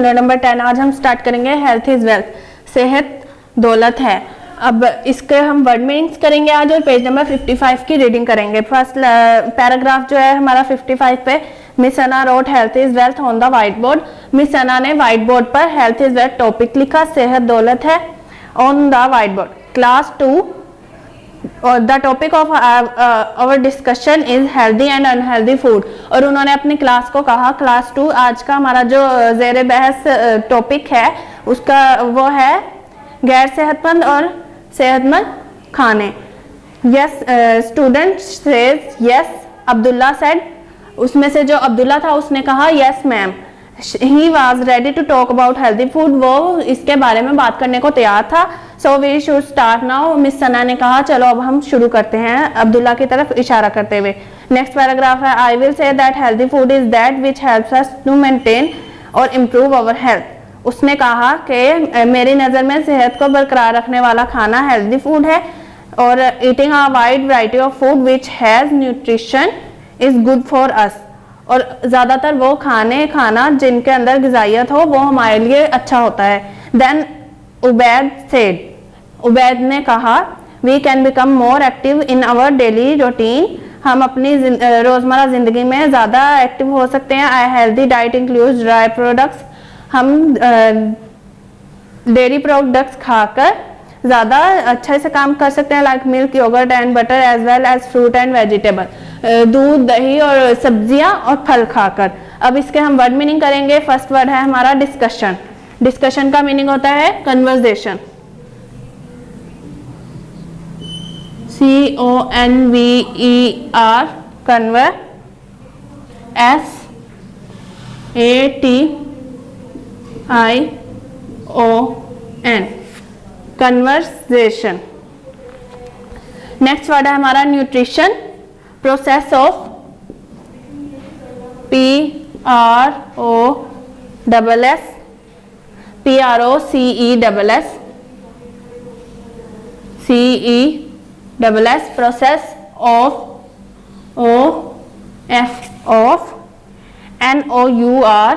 Unit number 10 आज हम start करेंगे हेल्थ इज वेल्थ, सेहत दौलत है। अब इसके हम वर्ड मीनिंग्स करेंगे आज और पेज नंबर 55 की रीडिंग करेंगे। फर्स्ट पैराग्राफ जो है हमारा 55 पे, Miss Anna wrote health is wealth on the white board. Miss Anna ने व्हाइट बोर्ड पर हेल्थ इज वेल्थ टॉपिक लिखा, सेहत दौलत है, on the white board. Class 2 the topic of our discussion is healthy and unhealthy food. और उन्होंने अपनी class को कहा, क्लास 2 आज का हमारा जो जेर बहस टॉपिक है उसका वो है गैर सेहतमंद और सेहतमंद खाने। Yes student says yes, Abdullah said, उसमें से जो अब्दुल्ला था उसने कहा yes ma'am. He was ready to talk about healthy food, वो इसके बारे में बात करने को तैयार था। So we should start now. Miss Sana ने कहा चलो अब हम शुरू करते हैं, अब्दुल्ला की तरफ इशारा करते हुए। नेक्स्ट पैराग्राफ है, I will say that healthy food is that which helps us to maintain और इम्प्रूव अवर हेल्थ। उसने कहा कि मेरी नज़र में सेहत को बरकरार रखने वाला खाना हेल्दी फूड है, और eating a wide variety of food which has nutrition is good for us. और ज़्यादातर वो खाना जिनके अंदर ग़िज़ाइयत हो वो हमारे लिए अच्छा होता है। देन उबैद सेड, उबैद ने कहा we can become more active in our daily routine, हम अपनी रोज़मर्रा ज़िंदगी में ज़्यादा एक्टिव हो सकते हैं। I healthy diet includes dry products, हम डेयरी प्रोडक्ट्स खाकर ज़्यादा अच्छे से काम कर सकते हैं, like milk, yogurt and butter as well as fruit and vegetable, दूध, दही और सब्जियां और फल खाकर। अब इसके हम वर्ड मीनिंग करेंगे। फर्स्ट वर्ड है हमारा डिस्कशन। डिस्कशन का मीनिंग होता है conversation, CONVER, conver, SATION, conversation. Next word है हमारा nutrition, process of, PROCESS, process of, OF, NOUR,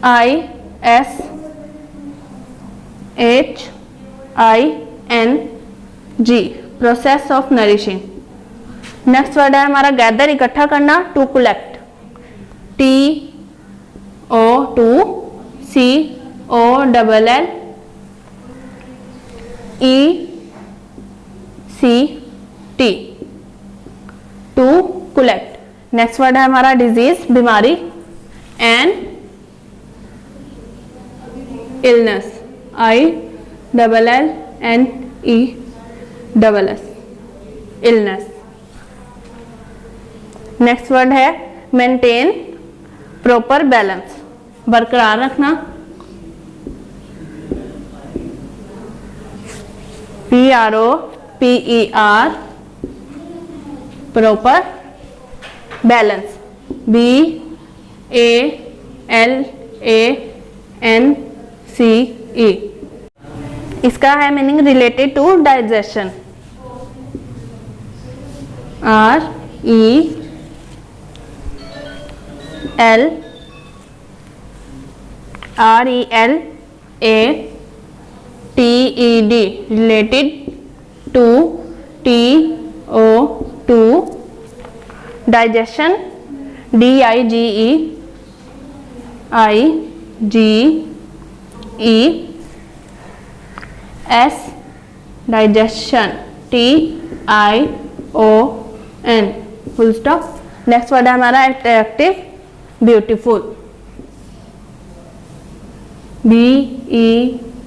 ISHING, process of nourishing. Next word है हमारा गैदर, इकट्ठा करना, to collect, TOOCOLLECT, to collect. Next word है हमारा डिजीज, बीमारी, and illness, ILLNESS, illness. Next word है मेंटेन, प्रॉपर बैलेंस, बरकरार रखना, PROPER, प्रॉपर बैलेंस, BALANCE। इसका है meaning related to digestion, RELATED, related to, TO2, digestion, DIGES, digestion, TION, full stop. Next word है हमारा attractive, beautiful, BEAUTIFUL,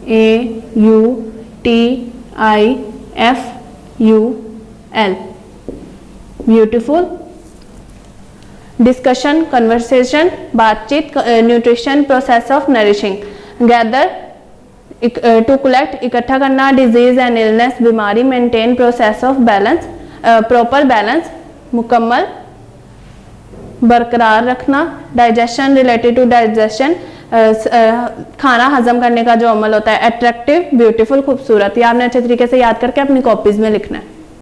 beautiful. Discussion, conversation, बातचीत, nutrition, process of nourishing, gather, to collect, इकट्ठा करना, disease and illness, बीमारी, maintain, process of balance, proper balance, मुकम्मल, बरकरार रखना, digestion, related to digestion, खाना हजम करने का जो अमल होता है, अट्रैक्टिव, ब्यूटीफुल, खूबसूरत। ये आपने अच्छे तरीके से याद करके अपनी कॉपीज में लिखना है।